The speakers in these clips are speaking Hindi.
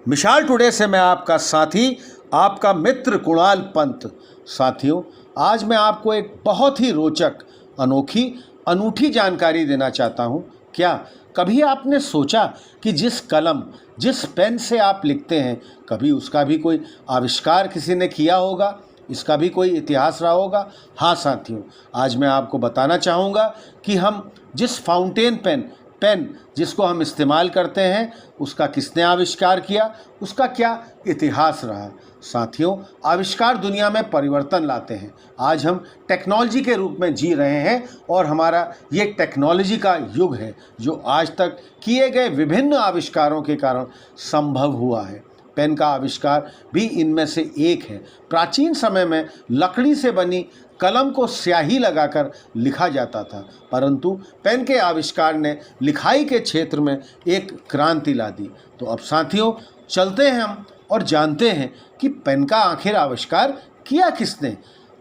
मिशाल टुडे से मैं आपका साथी, आपका मित्र कुणाल पंत। साथियों, आज मैं आपको एक बहुत ही रोचक, अनोखी, अनूठी जानकारी देना चाहता हूँ। क्या कभी आपने सोचा कि जिस कलम, जिस पेन से आप लिखते हैं, कभी उसका भी कोई आविष्कार किसी ने किया होगा? इसका भी कोई इतिहास रहा होगा? हाँ साथियों, आज मैं आपको बताना चाहूँगा कि हम जिस फाउंटेन पेन जिसको हम इस्तेमाल करते हैं, उसका किसने आविष्कार किया, उसका क्या इतिहास रहा। साथियों, आविष्कार दुनिया में परिवर्तन लाते हैं। आज हम टेक्नोलॉजी के रूप में जी रहे हैं और हमारा ये टेक्नोलॉजी का युग है जो आज तक किए गए विभिन्न आविष्कारों के कारण संभव हुआ है। पेन का आविष्कार भी इनमें से एक है। प्राचीन समय में लकड़ी से बनी कलम को स्याही लगाकर लिखा जाता था, परंतु पेन के आविष्कार ने लिखाई के क्षेत्र में एक क्रांति ला दी। तो अब साथियों, चलते हैं हम और जानते हैं कि पेन का आखिर आविष्कार किया किसने।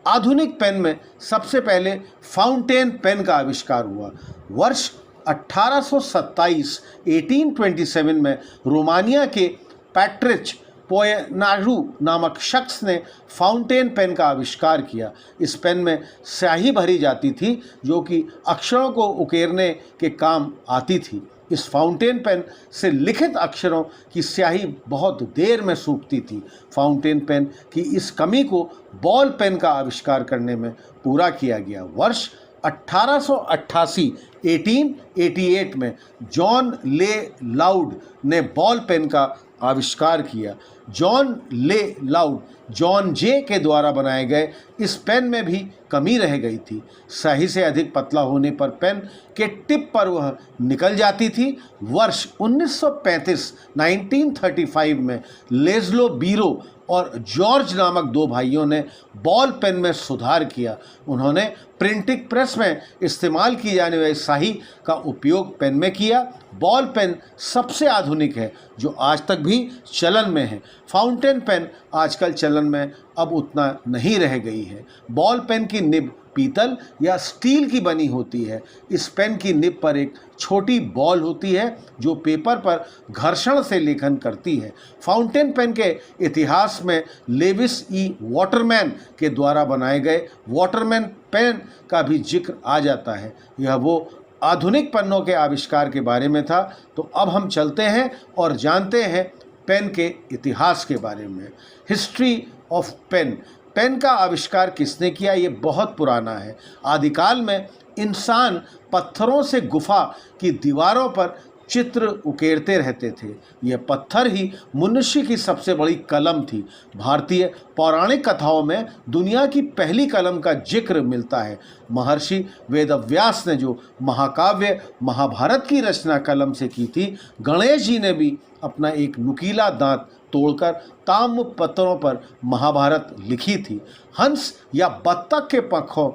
आधुनिक पेन में सबसे पहले फाउंटेन पेन का आविष्कार हुआ। वर्ष 1827 में रोमानिया के पैट्रिच पोयनारू नामक शख्स ने फाउंटेन पेन का आविष्कार किया। इस पेन में स्याही भरी जाती थी जो कि अक्षरों को उकेरने के काम आती थी। इस फाउंटेन पेन से लिखित अक्षरों की स्याही बहुत देर में सूखती थी। फाउंटेन पेन की इस कमी को बॉल पेन का आविष्कार करने में पूरा किया गया। वर्ष 1888 में जॉन ले लाउड ने बॉल पेन का आविष्कार किया। जॉन ले लाउड, जॉन जे के द्वारा बनाए गए इस पेन में भी कमी रह गई थी। स्याही से अधिक पतला होने पर पेन के टिप पर वह निकल जाती थी। वर्ष 1935 में लेज़लो बीरो और जॉर्ज नामक दो भाइयों ने बॉल पेन में सुधार किया। उन्होंने प्रिंटिंग प्रेस में इस्तेमाल की जाने वाली स्याही का उपयोग पेन में किया। बॉल पेन सबसे आधुनिक है जो आज तक भी चलन में है। फाउंटेन पेन आजकल चलन में अब उतना नहीं रह गई है। बॉल पेन की निब पीतल या स्टील की बनी होती है। इस पेन की निब पर एक छोटी बॉल होती है जो पेपर पर घर्षण से लेखन करती है। फाउंटेन पेन के इतिहास में लेविस ई वाटरमैन के द्वारा बनाए गए वाटरमैन पेन का भी जिक्र आ जाता है। यह वो आधुनिक पेनों के आविष्कार के बारे में था। तो अब हम चलते हैं और जानते हैं पेन के इतिहास के बारे में। History of pen. पेन का आविष्कार किसने किया? ये बहुत पुराना है। आदिकाल में इंसान पत्थरों से गुफा की दीवारों पर चित्र उकेरते रहते थे। यह पत्थर ही मनुष्य की सबसे बड़ी कलम थी। भारतीय पौराणिक कथाओं में दुनिया की पहली कलम का जिक्र मिलता है। महर्षि वेदव्यास ने जो महाकाव्य महाभारत की रचना कलम से की थी, गणेश जी ने भी अपना एक नुकीला दांत तोड़कर ताम्र पत्थरों पर महाभारत लिखी थी। हंस या बत्तख के पंखों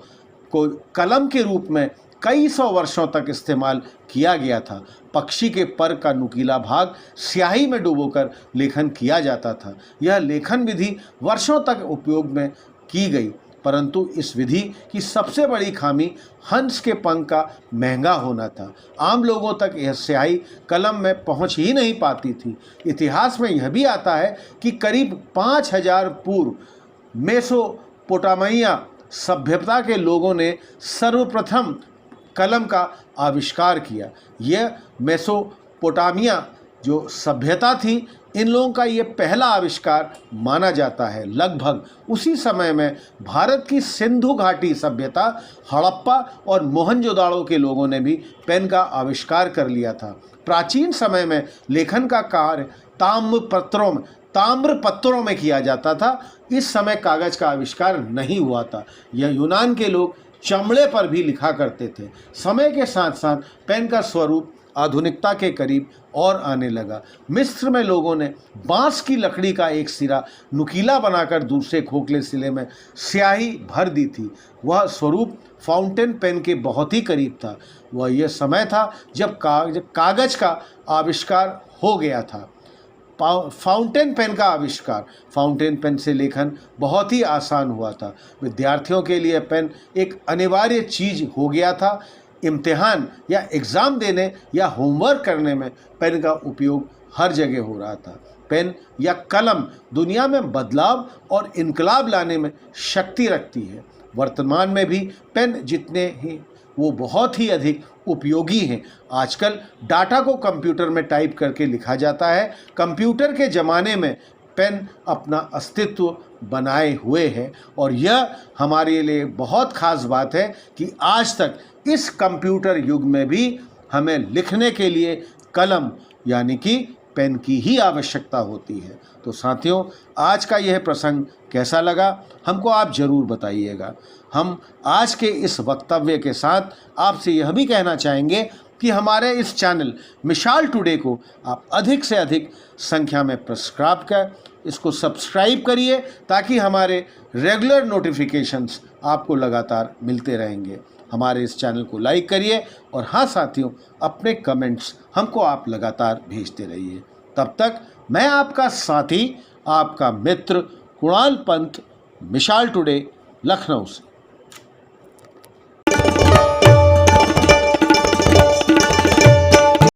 को कलम के रूप में कई सौ वर्षों तक इस्तेमाल किया गया था। पक्षी के पर का नुकीला भाग स्याही में डुबोकर लेखन किया जाता था। यह लेखन विधि वर्षों तक उपयोग में की गई, परंतु इस विधि की सबसे बड़ी खामी हंस के पंख का महंगा होना था। आम लोगों तक यह स्याही कलम में पहुंच ही नहीं पाती थी। इतिहास में यह भी आता है कि करीब 5000 पूर्व मेसोपोटामिया सभ्यता के लोगों ने सर्वप्रथम कलम का आविष्कार किया। यह मेसोपोटामिया जो सभ्यता थी, इन लोगों का ये पहला आविष्कार माना जाता है। लगभग उसी समय में भारत की सिंधु घाटी सभ्यता, हड़प्पा और मोहनजोदाड़ो के लोगों ने भी पेन का आविष्कार कर लिया था। प्राचीन समय में लेखन का कार्य ताम्र पत्रों में किया जाता था। इस समय कागज का आविष्कार नहीं हुआ था। यह यूनान के लोग चमड़े पर भी लिखा करते थे। समय के साथ साथ पेन का स्वरूप आधुनिकता के करीब और आने लगा। मिस्र में लोगों ने बांस की लकड़ी का एक सिरा नुकीला बनाकर दूसरे खोखले सिरे में स्याही भर दी थी। वह स्वरूप फाउंटेन पेन के बहुत ही करीब था। वह यह समय था जब कागज का आविष्कार हो गया था। फाउंटेन पेन का आविष्कार। फाउंटेन पेन से लेखन बहुत ही आसान हुआ था। विद्यार्थियों के लिए पेन एक अनिवार्य चीज़ हो गया था। इम्तिहान या एग्ज़ाम देने या होमवर्क करने में पेन का उपयोग हर जगह हो रहा था। पेन या कलम दुनिया में बदलाव और इनकलाब लाने में शक्ति रखती है। वर्तमान में भी पेन जितने ही वो बहुत ही अधिक उपयोगी हैं। आजकल डाटा को कंप्यूटर में टाइप करके लिखा जाता है। कंप्यूटर के ज़माने में पेन अपना अस्तित्व बनाए हुए है और यह हमारे लिए बहुत ख़ास बात है कि आज तक इस कंप्यूटर युग में भी हमें लिखने के लिए कलम यानी कि पेन की ही आवश्यकता होती है। तो साथियों, आज का यह प्रसंग कैसा लगा हमको आप ज़रूर बताइएगा। हम आज के इस वक्तव्य के साथ आपसे यह भी कहना चाहेंगे कि हमारे इस चैनल मिसाल टुडे को आप अधिक से अधिक संख्या में इसको सब्सक्राइब करिए ताकि हमारे रेगुलर नोटिफिकेशंस आपको लगातार मिलते रहेंगे। हमारे इस चैनल को लाइक करिए और हाँ साथियों, अपने कमेंट्स हमको आप लगातार भेजते रहिए। तब तक मैं आपका साथी, आपका मित्र कुणाल पंत, मिसाल टुडे, लखनऊ से।